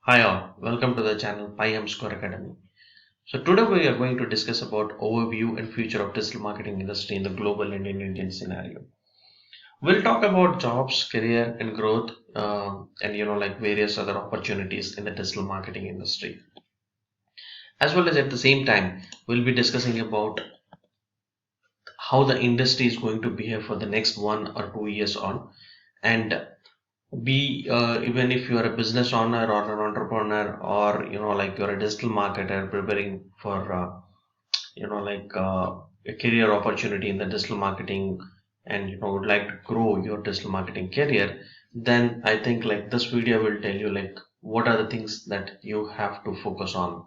Hi all, welcome to the channel Pi Score Academy. So today we are going to discuss about overview and future of digital marketing industry in the global and in Indian scenario. We'll talk about jobs, career and growth, and like various other opportunities in the digital marketing industry. As well as at the same time, we'll be discussing about how the industry is going to behave for the next 1 or 2 years on, and be even if you are a business owner or an entrepreneur, or like you're a digital marketer preparing for a career opportunity in the digital marketing, and would like to grow your digital marketing career, then I think like this video will tell you like what are the things that you have to focus on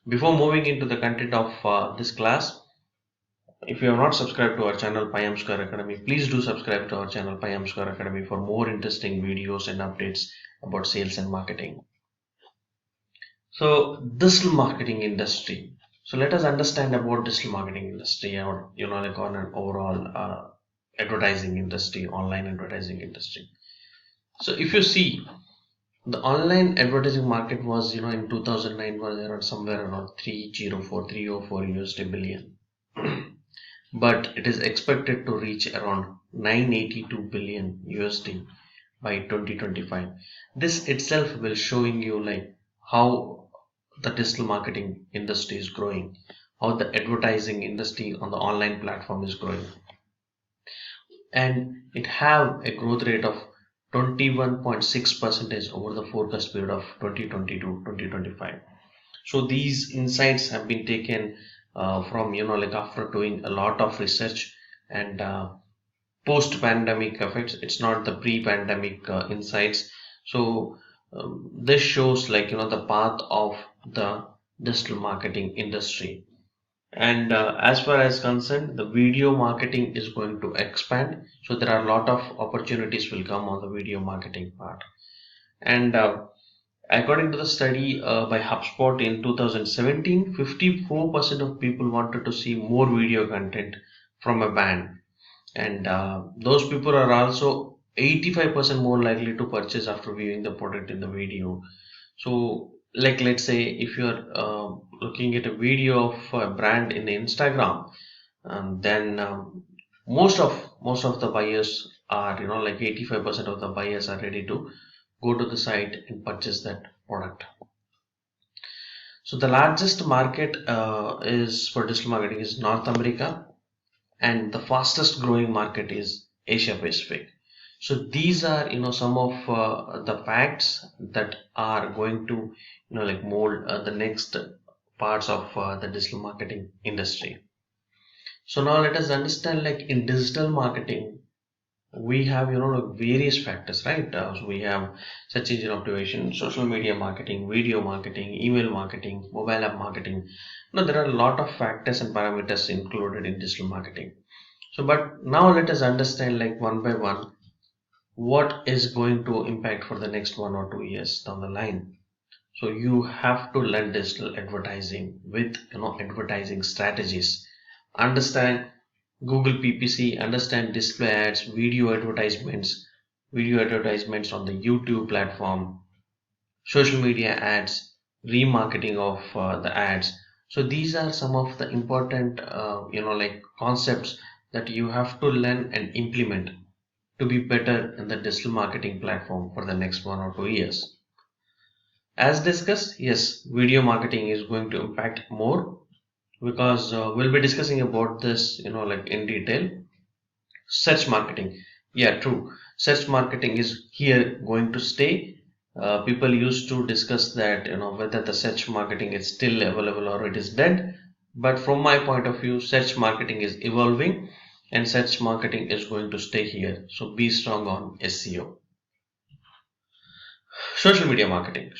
before moving into the content of this class. If you have not subscribed to our channel Pi Square Academy, please do subscribe to our channel Pi Square Academy for more interesting videos and updates about sales and marketing. So digital marketing industry. So let us understand about digital marketing industry, or like on an overall advertising industry, online advertising industry. So if you see, the online advertising market was in 2009 was around somewhere around 304 USD billion. But it is expected to reach around 982 billion USD by 2025. This itself will showing you like how the digital marketing industry is growing, how the advertising industry on the online platform is growing, and it have a growth rate of 21.6% over the forecast period of 2020 to 2025. So these insights have been taken from like after doing a lot of research and post-pandemic effects. It's not the pre-pandemic insights. So this shows like the path of the digital marketing industry. And as far as concerned, the video marketing is going to expand. So there are a lot of opportunities will come on the video marketing part. And according to the study by HubSpot in 2017, 54% of people wanted to see more video content from a brand, and those people are also 85% more likely to purchase after viewing the product in the video. So like let's say if you're looking at a video of a brand in Instagram, then most of the buyers are like 85% of the buyers are ready to go to the site and purchase that product. So the largest market is for digital marketing is North America, and the fastest growing market is Asia Pacific. So these are some of the facts that are going to like mold the next parts of the digital marketing industry. So now let us understand like in digital marketing we have like various factors, right? So we have search engine optimization, social media marketing, video marketing, email marketing, mobile app marketing. There are a lot of factors and parameters included in digital marketing. So, but now let us understand like one by one what is going to impact for the next 1 or 2 years down the line. So you have to learn digital advertising with advertising strategies. Understand Google PPC, understand display ads, video advertisements on the YouTube platform, social media ads, remarketing of the ads. So these are some of the important like concepts that you have to learn and implement to be better in the digital marketing platform for the next 1 or 2 years. As discussed, yes, video marketing is going to impact more because we'll be discussing about this like in detail. Search marketing, yeah, true, search marketing is here going to stay. People used to discuss that whether the search marketing is still available or it is dead, but from my point of view search marketing is evolving and search marketing is going to stay here. So be strong on SEO. Social media marketing,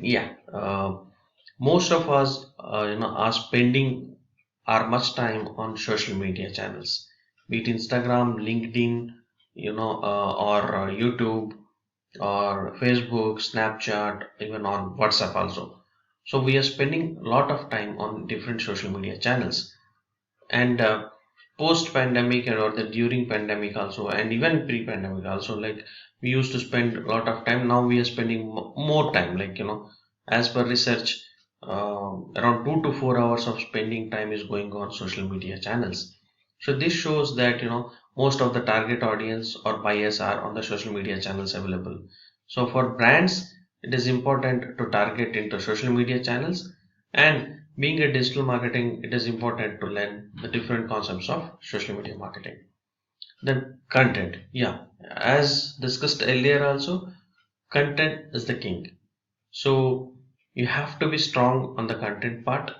yeah. Most of us are spending our much time on social media channels, be it Instagram, LinkedIn, or YouTube, or Facebook, Snapchat, even on WhatsApp also. So we are spending a lot of time on different social media channels. And post pandemic and or the during pandemic also, and even pre pandemic also, like we used to spend a lot of time. Now we are spending more time, like as per research, around 2 to 4 hours of spending time is going on social media channels. So this shows that most of the target audience or buyers are on the social media channels available. So for brands, it is important to target into social media channels, and being a digital marketing, it is important to learn the different concepts of social media marketing. Then content, yeah, as discussed earlier also, content is the king. So you have to be strong on the content part,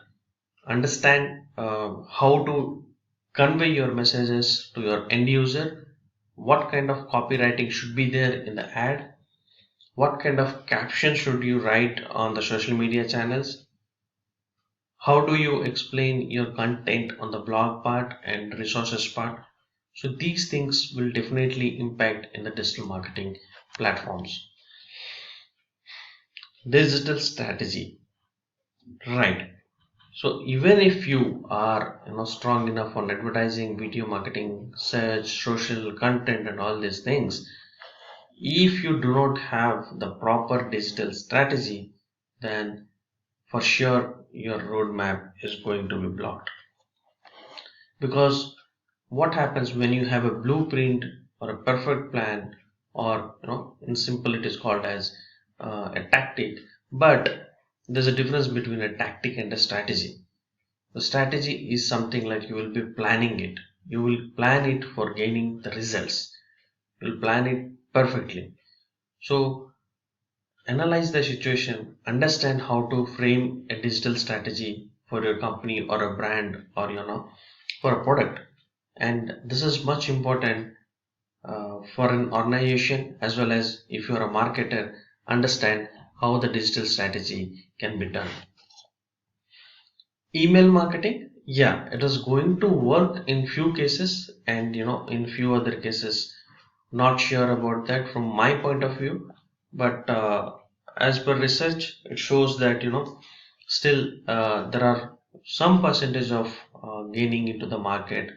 understand how to convey your messages to your end user, what kind of copywriting should be there in the ad, what kind of caption should you write on the social media channels, how do you explain your content on the blog part and resources part. So these things will definitely impact in the digital marketing platforms. Digital strategy, right? So even if you are strong enough on advertising, video marketing, search, social content, and all these things, if you do not have the proper digital strategy, then for sure your roadmap is going to be blocked. Because what happens when you have a blueprint or a perfect plan, or in simple it is called as a tactic, but there's a difference between a tactic and a strategy. The strategy is something like you will be planning it. You will plan it for gaining the results. You will plan it perfectly. So analyze the situation, understand how to frame a digital strategy for your company or a brand, or for a product. And this is much important for an organization, as well as if you are a marketer, understand how the digital strategy can be done. Email marketing, yeah, it is going to work in few cases, and in few other cases, not sure about that from my point of view. But as per research, it shows that still there are some percentage of gaining into the market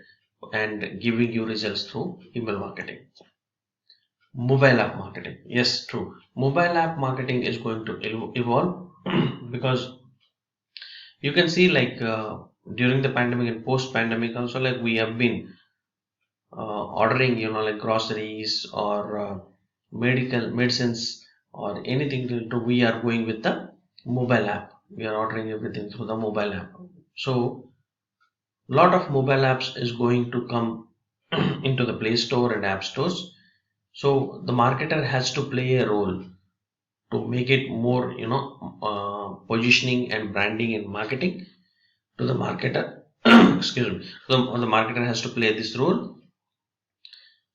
and giving you results through email marketing. Mobile app marketing, yes, true. Mobile app marketing is going to evolve because you can see, like during the pandemic and post pandemic also, like we have been ordering like groceries or medical medicines or anything we are going with the mobile app. We are ordering everything through the mobile app. So lot of mobile apps is going to come into the Play Store and App Stores. So the marketer has to play a role to make it more positioning and branding and marketing to the marketer. Excuse me. The marketer has to play this role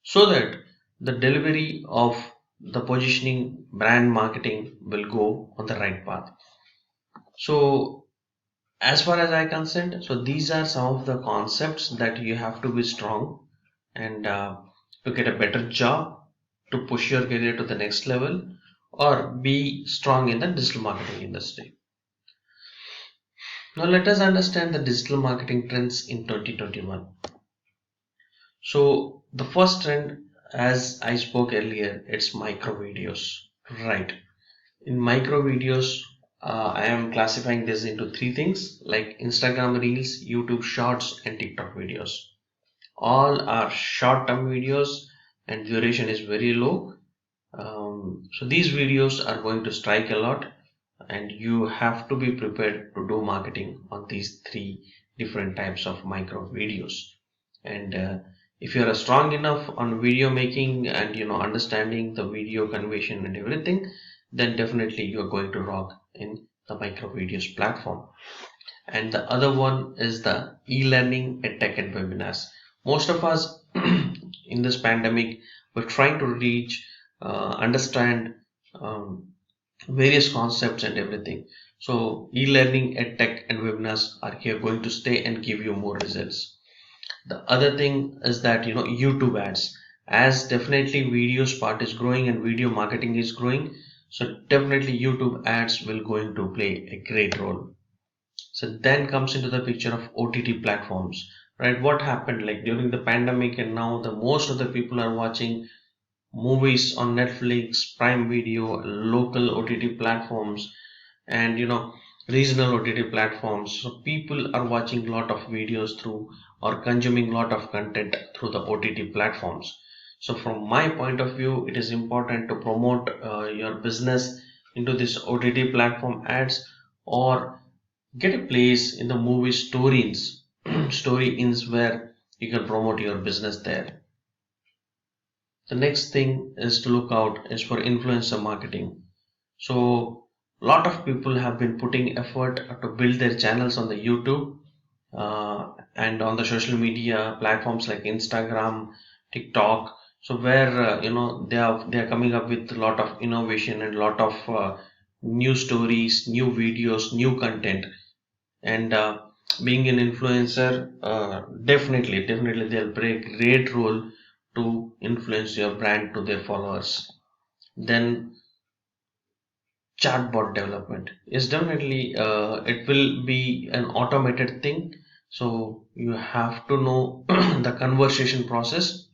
so that the delivery of the positioning brand marketing will go on the right path. So as far as I concerned, so these are some of the concepts that you have to be strong and to get a better job, to push your career to the next level, or be strong in the digital marketing industry. Now let us understand the digital marketing trends in 2021. So the first trend, as I spoke earlier, it's micro videos, right? In micro videos, I am classifying this into three things, like Instagram Reels, YouTube Shorts, and TikTok videos. All are short-term videos and duration is very low. So these videos are going to strike a lot, and you have to be prepared to do marketing on these three different types of micro videos. And if you are strong enough on video making and understanding the video conversion and everything, then definitely you're going to rock in the micro videos platform. And the other one is the e-learning, edtech, and webinars. Most of us in this pandemic were trying to reach, understand various concepts and everything. So e-learning, edtech, and webinars are here going to stay and give you more results. The other thing is that YouTube ads, as definitely videos part is growing and video marketing is growing, so definitely YouTube ads will going to play a great role. So then comes into the picture of OTT platforms, right? What happened like during the pandemic, and now the most of the people are watching movies on Netflix, Prime Video, local OTT platforms, and regional OTT platforms. So people are watching a lot of videos through or consuming a lot of content through the OTT platforms. So from my point of view, it is important to promote your business into this OTT platform ads, or get a place in the movie stories story ins where you can promote your business there. The next thing is to look out is for influencer marketing. So a lot of people have been putting effort to build their channels on the YouTube and on the social media platforms like Instagram, TikTok. So where they are coming up with a lot of innovation and a lot of new stories, new videos, new content. And being an influencer, definitely they'll play a great role to influence your brand to their followers. Then chatbot development is definitely it will be an automated thing, so you have to know the conversation process.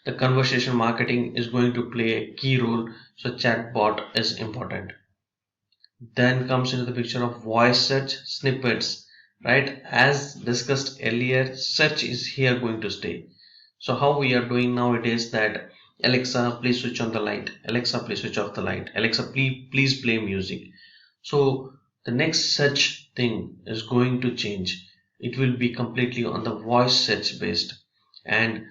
The conversation marketing is going to play a key role, so chatbot is important. Then comes into the picture of voice search snippets, right? As discussed earlier, search is here going to stay. So how we are doing nowadays that Alexa, please switch on the light. Alexa, please switch off the light. Alexa, please play music. So the next search thing is going to change. It will be completely on the voice search based, and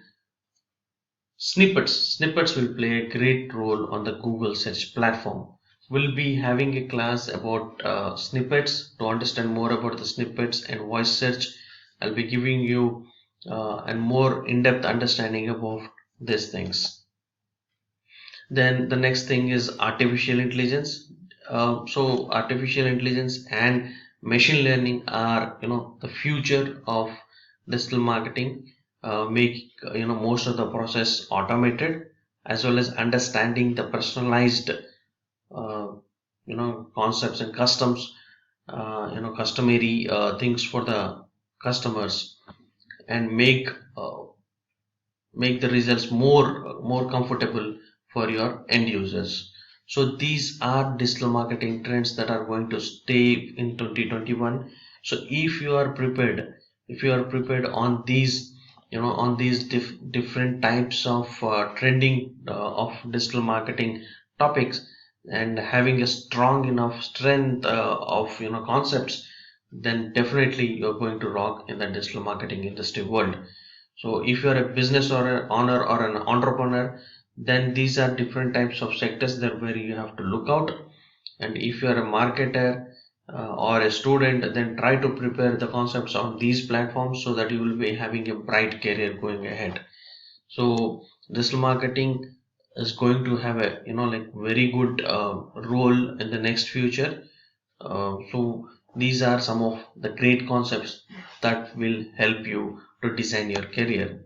snippets will play a great role on the Google search platform. We'll be having a class about snippets. To understand more about the snippets and voice search, I'll be giving you a more in-depth understanding about these things. Then the next thing is artificial intelligence. So artificial intelligence and machine learning are the future of digital marketing. Make most of the process automated, as well as understanding the personalized concepts and customs, customary things for the customers, and make the results more comfortable for your end users. So these are digital marketing trends that are going to stay in 2021. So if you are prepared on these on these different types of trending of digital marketing topics, and having a strong enough strength of concepts, then definitely you're going to rock in the digital marketing industry world. So if you're a business or an owner or an entrepreneur, then these are different types of sectors that where you have to look out. And if you're a marketer or a student, then try to prepare the concepts on these platforms so that you will be having a bright career going ahead. So digital marketing is going to have a like very good role in the next future. So these are some of the great concepts that will help you to design your career.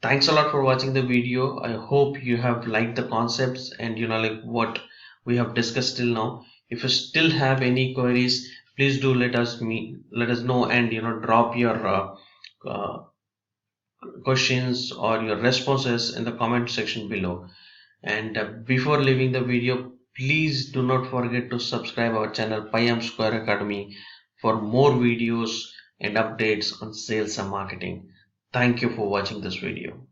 Thanks a lot for watching the video. I hope you have liked the concepts and like what we have discussed till now. If you still have any queries, please do let us know, and drop your questions or your responses in the comment section below. And before leaving the video, please do not forget to subscribe our channel Payam Square Academy for more videos and updates on sales and marketing. Thank you for watching this video.